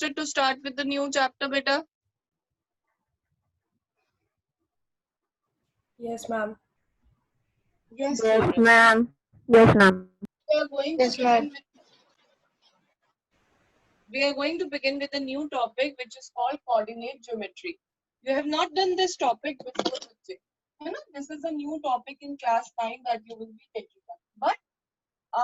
to start with the new chapter, beta? Yes, ma'am. Yes, Yes, ma'am. Yes, ma'am. We are going to begin with, we are going to begin with a new topic which is called coordinate geometry. You have not done this topic before. You know, this is a new topic in class 9 that you will be taking up. But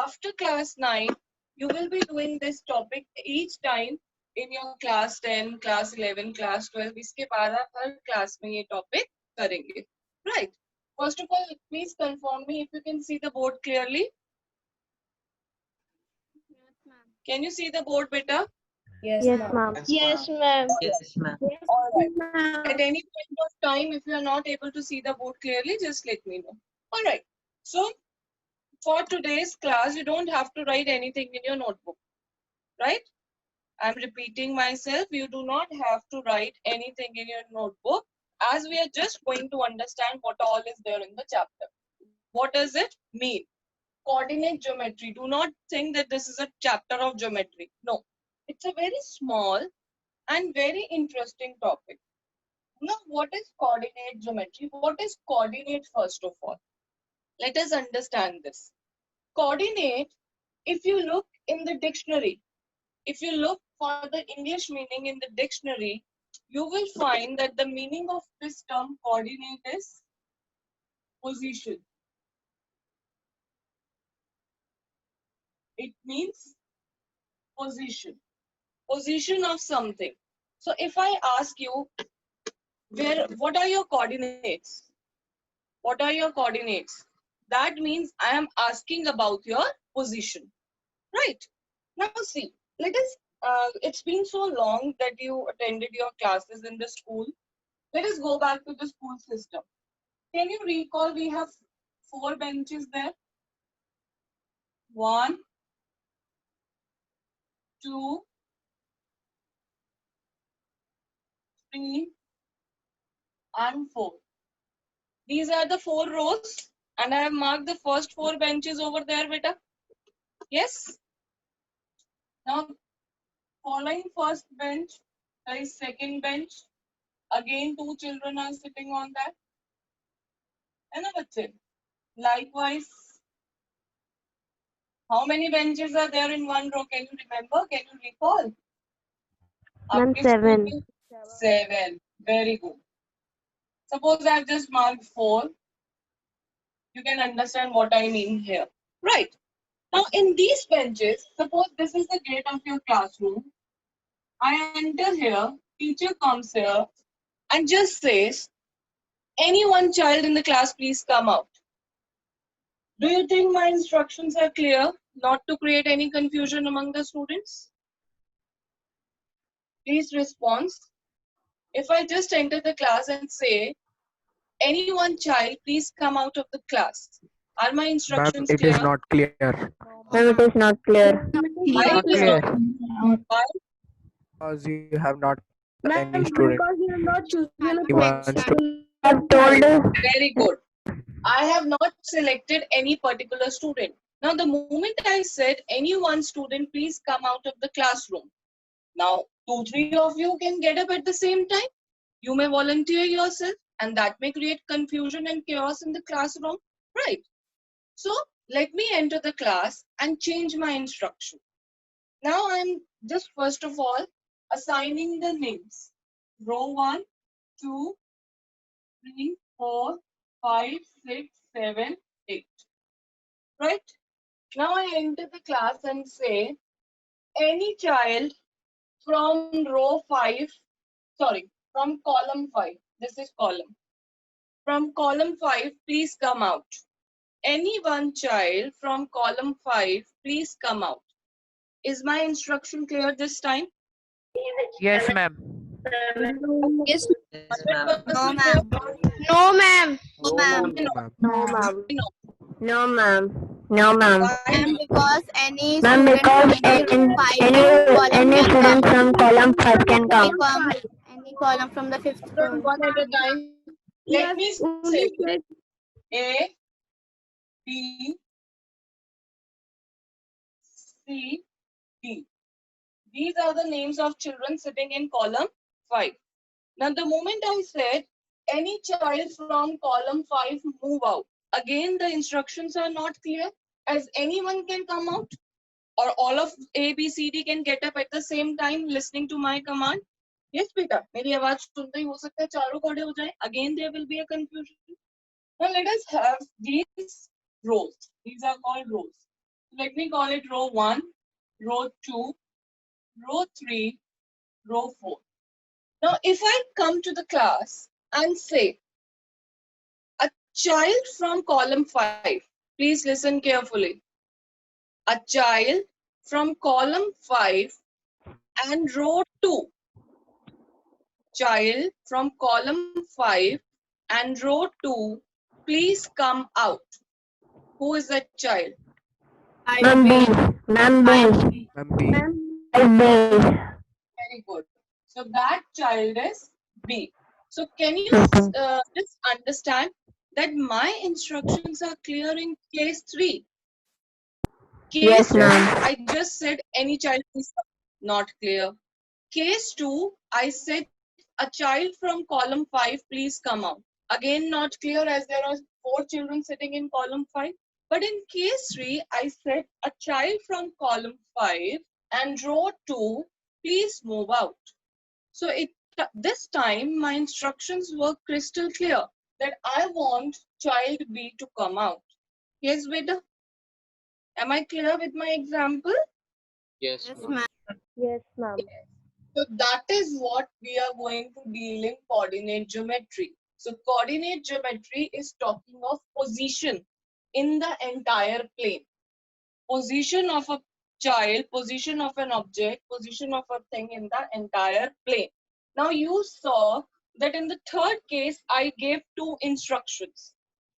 after class 9, you will be doing this topic each time in your class 10, class 11, class 12. इसके बाद आप हर class में ये topic करेंगे. Right. First of all, please confirm me if you can see the board clearly. Can you see the board, beta? Yes, Yes, ma'am. ma'am. Yes, ma'am. Yes, ma'am. All right. At any point of time, if you are not able to see the board clearly, just let me know. All right. So, for today's class, you don't have to write anything in your notebook, right? I'm repeating myself. You do not have to write anything in your notebook, as we are just going to understand what all is there in the chapter. What does it mean? Coordinate geometry. Do not think that this is a chapter of geometry. No, it's a very small and very interesting topic. Now, what is coordinate geometry? What is coordinate first of all? Let us understand this. Coordinate, if you look in the dictionary, if you look for the English meaning in the dictionary, you will find that the meaning of this term coordinate is position. It means position. Position of something. So if I ask you, what are your coordinates? What are your coordinates? That means I am asking about your position, right? Now see, let us, it's been so long that you attended your classes in the school. Let us go back to the school system. Can you recall we have 4 benches there? 1, 2, 3, and 4. These are the 4 rows, and I have marked the first 4 benches over there, beta. Yes? Now, following first bench, there is second bench. Again, 2 children are sitting on that. And bachche. Likewise, how many benches are there in one row? Can you remember? Can you recall? Ma'am, 7. 7. Very good. Suppose I have just marked 4. You can understand what I mean here. Right. Now, in these benches, suppose this is the gate of your classroom. I enter here, teacher comes here and just says, any one child in the class, please come out. Do you think my instructions are clear? Not to create any confusion among the students? Please respond. If I just enter the class and say, any one child, please come out of the class. Are my Ma'am, instructions it clear? is not clear. Ma'am, it is not clear. Why Not it is clear. not? Why? Because you have not any Ma'am, student. because you have not chosen He wants to. I've told Very good. I have not selected any particular student. Now, the moment I said any one student, please come out of the classroom. Now, 2, 3 of you can get up at the same time. You may volunteer yourself, and that may create confusion and chaos in the classroom, right? So, let me enter the class and change my instruction. Now, I'm just first of all assigning the names. Row 1, 2, 3, 4, 5, 6, 7, 8. Right? Now I enter the class and say, any child from row 5, from column 5. This is column. From column 5, please come out. Any one child from column 5, please come out. Is my instruction clear this time? Yes, ma'am. Yes. Yes, ma'am. No, ma'am. No, ma'am. No, ma'am. no, ma'am. No. No, ma'am. No, ma'am. Why? Because any Ma'am, student because from the any student from column 5 can come. any column from the fifth Children, one at a time. Let me say A, B, C, D. These are the names of children sitting in column 5. Now, the moment I said any child from column 5 move out, again the instructions are not clear, as anyone can come out or all of A, B, C, D can get up at the same time listening to my command. Yes, beta, मेरी आवाज सुनते ही हो सकता है चारों खड़े हो जाए. Again there will be a confusion. Now let us have these rows. These are called rows. Let me call it row 1, row 2, row 3, row 4. Now if I come to the class and say a child from column 5, please listen carefully. A child from column 5 and row 2. Child from column 5 and row 2, please come out. Who is that child? Ma'am, B. Ma'am, B. Ma'am, B. B. Very good. So that child is B. So can you Okay. just understand that my instructions are clear in case 3? Case Yes, 2, ma'am. I just said any child is not clear. Case 2, I said a child from column 5, please come out. Again, not clear as there are 4 children sitting in column 5. But in case 3, I said a child from column 5 and row 2, please move out. So this time my instructions were crystal clear that I want child B to come out. Yes, beta? Am I clear with my example? Yes, ma'am. Yes, ma'am. So that is what we are going to deal in coordinate geometry. So coordinate geometry is talking of position in the entire plane. Position of a child, position of an object, position of a thing in the entire plane. Now you saw that in the third case, I gave 2 instructions.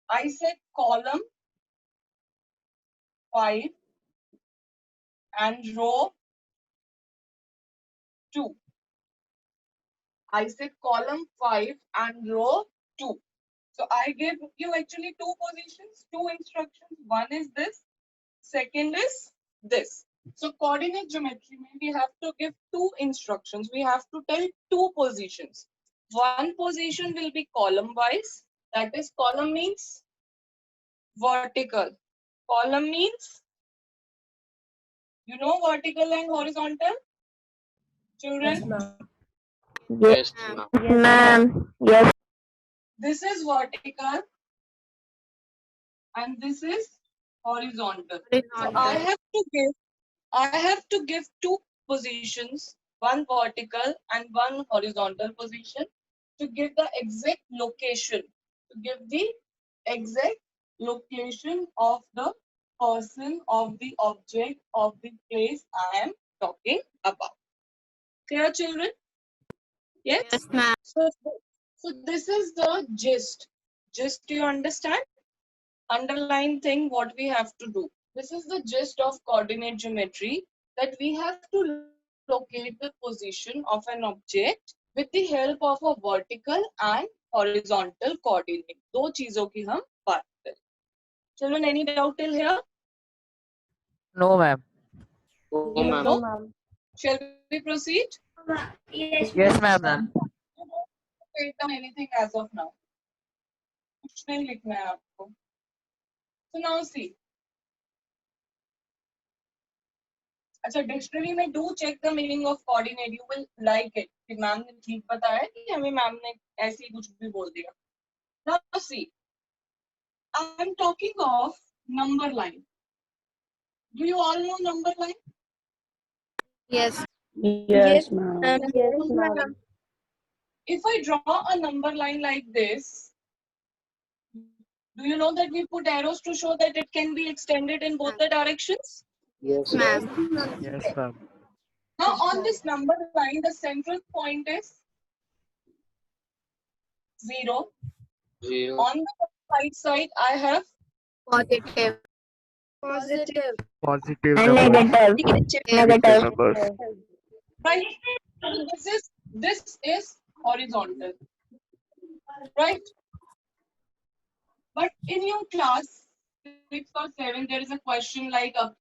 I said column 5 and row 2. I said column 5 and row 2. So I gave you actually 2 positions, 2 instructions. One is this, second is this. So coordinate geometry, we have to give 2 instructions. We have to tell 2 positions. One position will be column wise. That is, column means vertical. Column means, you know, vertical and horizontal? Yes, Children, ma'am. Yes, Ma'am. ma'am. Yes. this is vertical and this is horizontal. So I have to give 2 positions, one vertical and one horizontal position to give the exact location, of the person, of the object, of the place I am talking about. Clear, children? Yes? Yes, ma'am. So this is the gist. Gist, you understand? Underline thing what we have to do. This is the gist of coordinate geometry, that we have to locate the position of an object with the help of a vertical and horizontal coordinate. दो चीजों की हम बात करें. Children, any doubt till here? No, ma'am. Oh, Yes, ma'am. No? ma'am. Shall we proceed? Yes, ma'am. You don't write down anything as of now. कुछ नहीं लिखना है आपको. So now see. अच्छा, डिक्शनरी में do check the meaning of coordinate, you will like it कि ma'am ने ठीक बताया कि हमें मैम ने ऐसे ही कुछ भी बोल दिया. Now see, I am talking of number line. Do you all know number line? Yes. Yes, ma'am. Yes, ma'am. If I draw a number line like this, do you know that we put arrows to show that it can be extended in both the directions? Yes, ma'am. Yes, ma'am. Now on this number line, the central point is 0. On the right side, I have Positive. Positive. Positive And numbers. negative. Negative Negative. numbers. right. So this is horizontal, right? But in your class 6 or 7, there is a question like up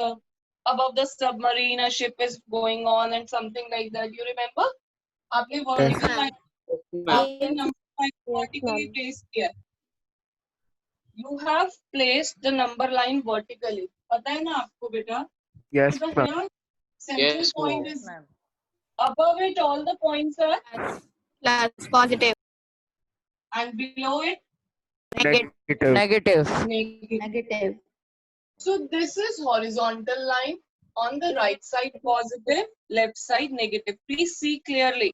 the above the submarine a ship is going on and something like that. You remember? आपने Yes. vertical line, Ma'am. आपने number line vertically ma'am. placed किया. You have placed the number line vertically. पता है ना आपको बेटा? Yes, So the ma'am. here central Yes, point ma'am. is above it. All the points are, Plus positive. and below it Negative. Negative. negative. Negative. So this is horizontal line. On the right side positive, left side negative. Please see clearly.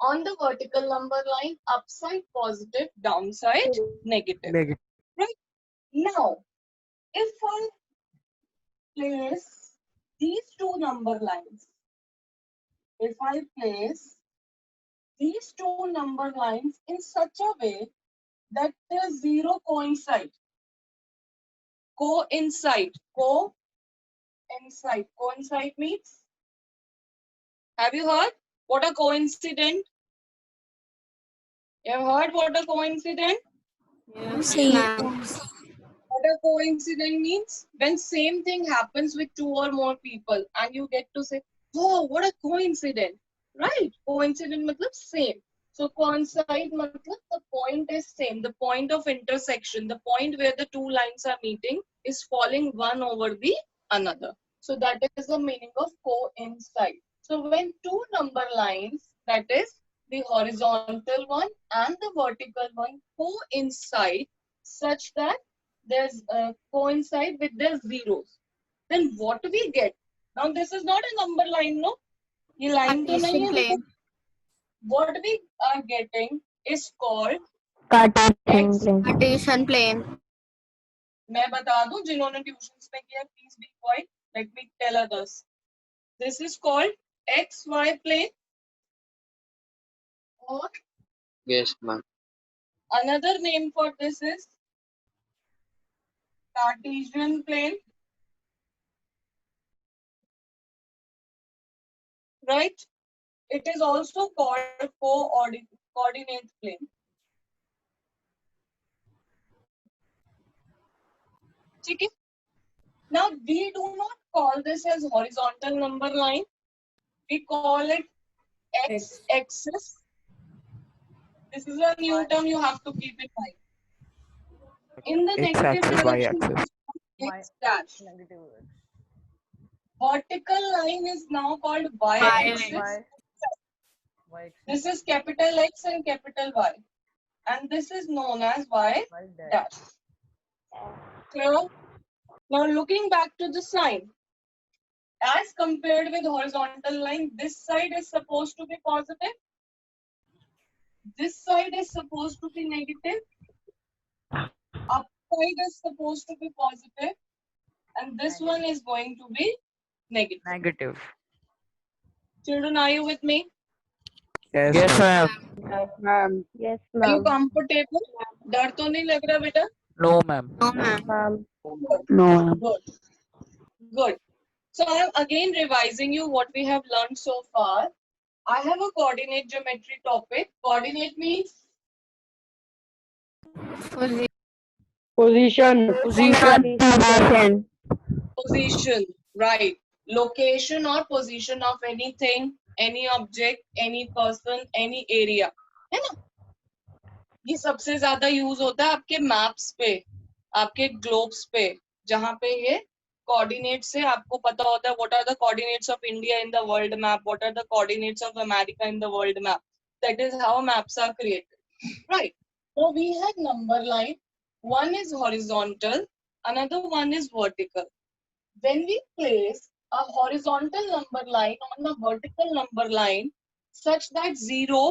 On the vertical number line, upside positive, downside negative. Negative. Right? Now, if I place these two number lines, if I place these two number lines in such a way that the zero coincide, coincide means, have you heard what a coincident? You have heard what a coincident? Yes, ma'am. What a coincidence means? When same thing happens with two or more people and you get to say, oh, what a coincidence, right? Coincidence matlab same. So coincide matlab the point is same. The point of intersection, the point where the two lines are meeting is falling one over the another. So that is the meaning of coincide. So when two number lines, that is the horizontal one and the vertical one, coincide such that there's coincide with their zeros, then what we get? Now this is not a number line, no? ये line तो नहीं Cartesian है बेटा. plane. What we are getting is called Cartesian X. plane. Cartesian plane. मैं बता दूं जिन्होंने tuitions में किया, please be quiet. Let me tell others. This is called XY plane, or Yes, ma'am. another name for this is Cartesian plane. Right? It is also called coordinate plane. Okay? Now we do not call this as horizontal number line. We call it x-axis. This is a new term you have to keep in mind. In the negative X-axis, direction, Y-axis. x dash. Vertical line is now called y-axis. This is capital X and capital Y. And this is known as y dash. Clear? Now looking back to the sign. As compared with horizontal line, this side is supposed to be positive. This side is supposed to be negative. Upside is supposed to be positive. And this one is going to be negative. Negative. Children, are you with me? Yes, Yes, ma'am. ma'am. Yes, Are you ma'am. comfortable? डर तो नहीं लग रहा बेटा? No, ma'am. No, ma'am. Ma'am. No, ma'am. Good. Good. So I'm again revising you what we have learned so far. I have a coordinate geometry topic. Coordinate means Position. Position. position, right? Location or position of anything, any object, any person, any area. है ना? ये सबसे ज्यादा use होता है आपके maps पे, आपके ग्लोब्स पे, जहाँ पे ये कोऑर्डिनेट से आपको पता होता है what are the coordinates of India in the world map, what are the coordinates of America in the world map. That is how maps are created. Right. So we have number line. One is horizontal, another one is vertical. When we place a horizontal number line on the vertical number line such that zero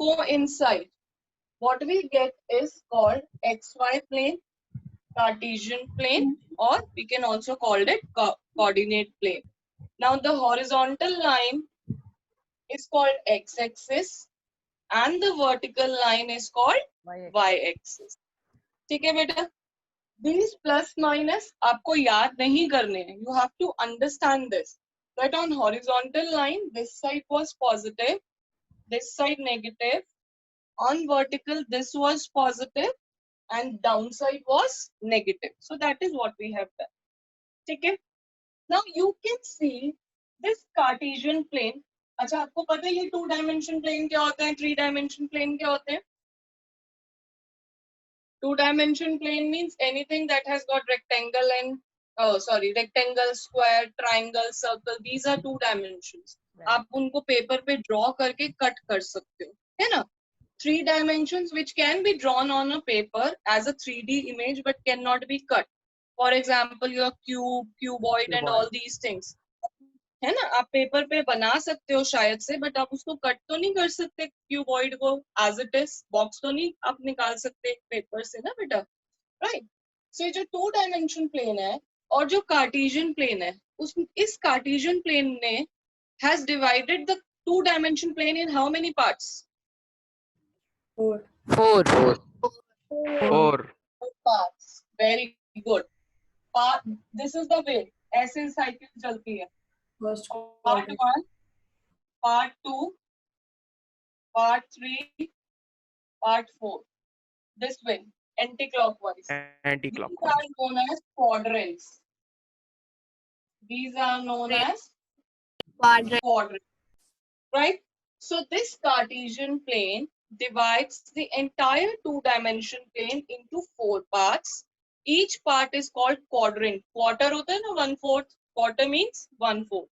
coincide, what we get is called XY plane, Cartesian plane, or we can also call it coordinate plane. Now the horizontal line is called x-axis and the vertical line is called y-axis. ठीक है बेटा? These plus minus आपको याद नहीं करने हैं. You have to understand this. That on horizontal line, this side was positive, this side negative. On vertical, this was positive and downside was negative. So that is what we have done. ठीक है? Now you can see this Cartesian plane. अच्छा आपको पता है ये 2-dimension plane क्या होता है, 3-dimension plane क्या होते हैं? 2-dimension plane means anything that has got rectangle and rectangle, square, triangle, circle. These are 2 dimensions. आप उनको पेपर पे ड्रॉ करके कट कर सकते हो, है ना? 3 dimensions which can be drawn on a paper as a 3D image but cannot be cut. For example, your cube, cuboid and all these things. है ना? आप पेपर पे बना सकते हो शायद से, बट आप उसको कट तो नहीं कर सकते क्यूबॉइड को एज इट इज, बॉक्स तो नहीं आप निकाल सकते पेपर से ना बेटा, राइट? सो ये जो 2-dimension प्लेन है और जो कार्टेशियन प्लेन है, उस इस कार्टेशियन प्लेन ने has divided the 2-dimension plane in how many parts? 4. 4. Parts. Very good. Part, this is the way ऐसे साइकिल चलती है. Part 1, Part 2, Part 3, Part 4. This way, anti-clockwise. Anti-clockwise. These are known as quadrants. These are known as quadrants. Right? So this Cartesian plane divides the entire 2-dimension plane into 4 parts. Each part is called quadrant. Quarter होता है ना 1/4. Quarter means 1/4.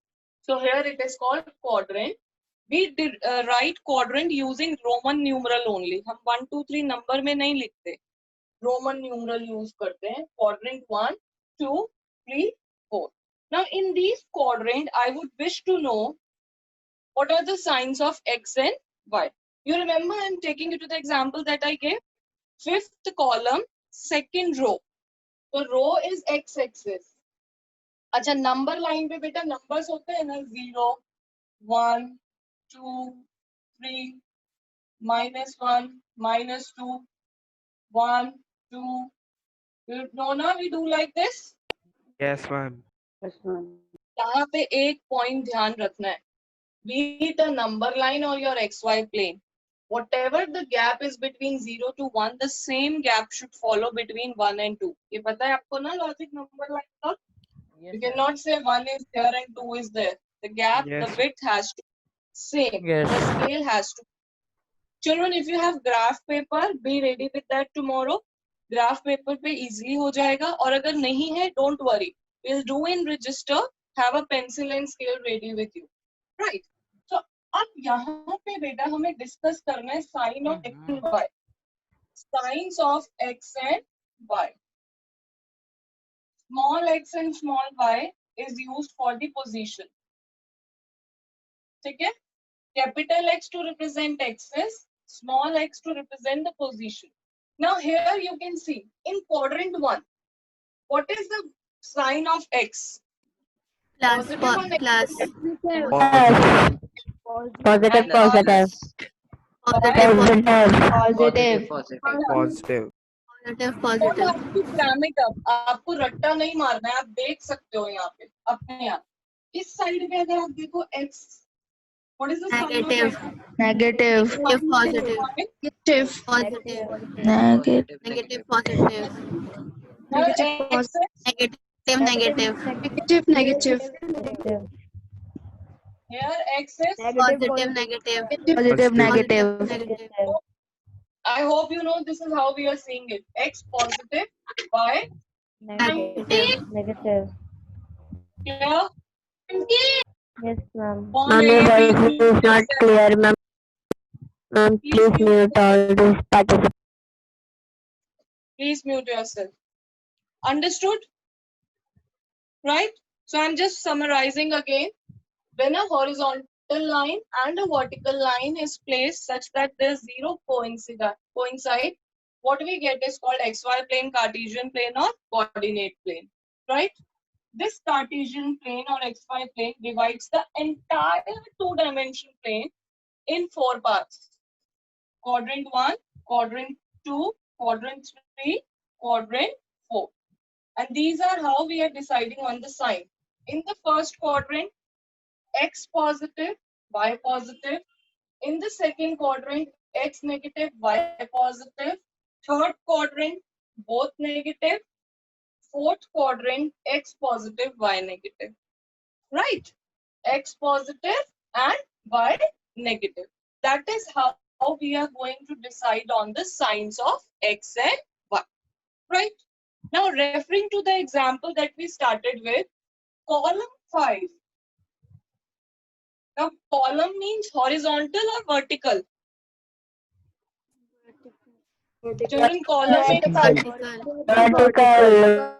So here it is called quadrant. We did write quadrant using Roman numeral only. हम 1, 2, 3 number में नहीं लिखते. Roman numeral use करते हैं. Quadrant 1, 2, 3, 4. Now in these quadrant, I would wish to know what are the signs of X and Y. You remember I'm taking you to the example that I gave. 5th column, 2nd row. So row is X-axis. अच्छा number line पे बेटा numbers होते हैं ना 0, 1, 2, 3, -1, -2, 1, 2. You know now we do like this. Yes, ma'am. Yes, ma'am. यहाँ पे एक point ध्यान रखना है. Be it a number line or your XY plane. Whatever the gap is between 0 to 1, the same gap should follow between 1 and 2. ये पता है आपको ना logic number line का? You cannot say 1 is there and 2 is there. The gap, Yes. the width has to be same. Yes. The scale has to. Children, if you have graph paper, be ready with that tomorrow. Graph paper पे easily हो जाएगा. और अगर नहीं है, don't worry. We'll do in register. Have a pencil and scale ready with you. Right. So अब यहाँ पे बेटा हमें discuss करना है sign of X and Y. Signs of X and Y. Small x and small y is used for the position. ठीक है? Capital X to represent axis, small x to represent the position. Now here you can see in quadrant 1, what is the sign of X? Plus. Positive or Plus. negative? Positive, positive. Positive. Positive. Positive. Don't have to cram it up. आपको रट्टा नहीं मारना है. आप देख सकते हो यहाँ पे अपने आप. इस साइड पे अगर आप देखो X, what is the sign of Negative. X? Negative. Positive. Negative. Positive. Negative. Positive. Now X is Negative. Negative. here. X is Positive. Negative. Positive. Negative. I hope you know this is how we are seeing it. X positive, Y Negative. Negative. clear. Yes, ma'am. One Ma'am, your A, voice B, is not clear, ma'am. Ma'am, please mute all these participants. Please mute yourself. Understood? Right? So I'm just summarizing again. When a horizontal line and a vertical line is placed such that there's zero coincide, what we get is called XY plane, Cartesian plane or coordinate plane. Right? This Cartesian plane or XY plane divides the entire 2-dimension plane in 4 parts. Quadrant 1, quadrant 2, quadrant 3, quadrant 4. And these are how we are deciding on the sign. In the first quadrant, X positive, Y positive. In the second quadrant, X negative, Y positive. Third quadrant, both negative. Fourth quadrant, X positive, Y negative. right? X positive and Y negative. That is how we are going to decide on the signs of X and Y, right? Now, referring to the example that we started with, column 5. Now, column means horizontal or vertical? Children, column means Vertical. Vertical.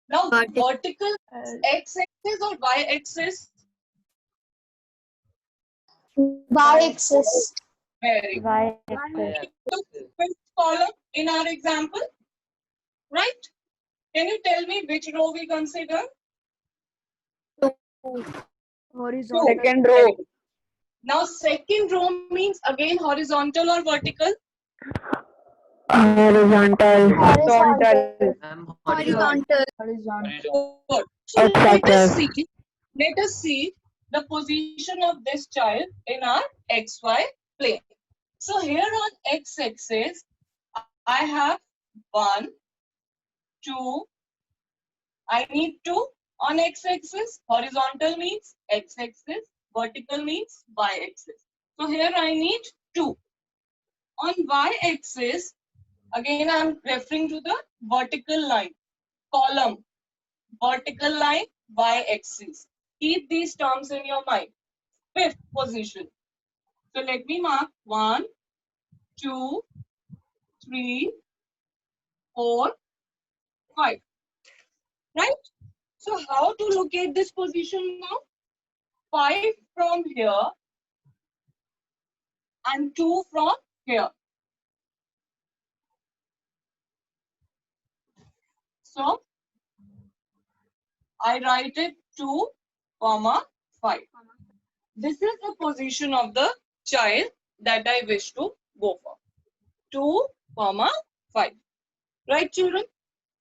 now Vertical. vertical x-axis or y-axis? Y-axis. Very good. Y-axis. So, fifth column in our example, right? Can you tell me which row we consider? Horizontal. Second row. Now, second row means again horizontal or vertical? Horizontal. Horizontal. Horizontal. Good. So X-axis. let us see the position of this child in our XY plane. So here on x-axis, I have 1, 2. I need 2 on x-axis. Horizontal means x-axis. Vertical means y-axis. So here I need 2. On y-axis, again I'm referring to the vertical line. Column, vertical line, y-axis. Keep these terms in your mind. Fifth position. So let me mark 1, 2, 3, 4, 5. Right? So how to locate this position now? 5 from here and 2 from here. So I write it 2, 5. This is the position of the child that I wish to go for. 2, 5. Right, children?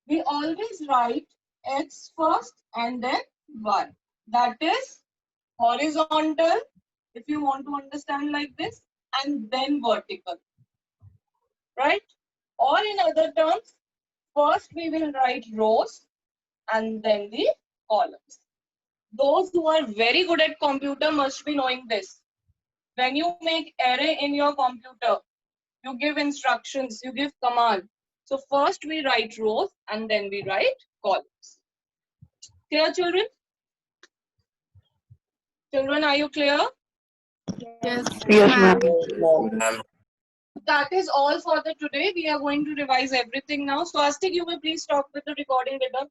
We always write X first and then Y. That is horizontal, if you want to understand like this, and then vertical. Right? Or in other terms, first we will write rows and then the columns. Those who are very good at computer must be knowing this. When you make array in your computer, you give instructions, you give command. So first we write rows and then we write columns. Clear, children? Children, are you clear? Yes. Yes, ma'am. That is all for the today. We are going to revise everything now. So Astik, you will please stop with the recording with them.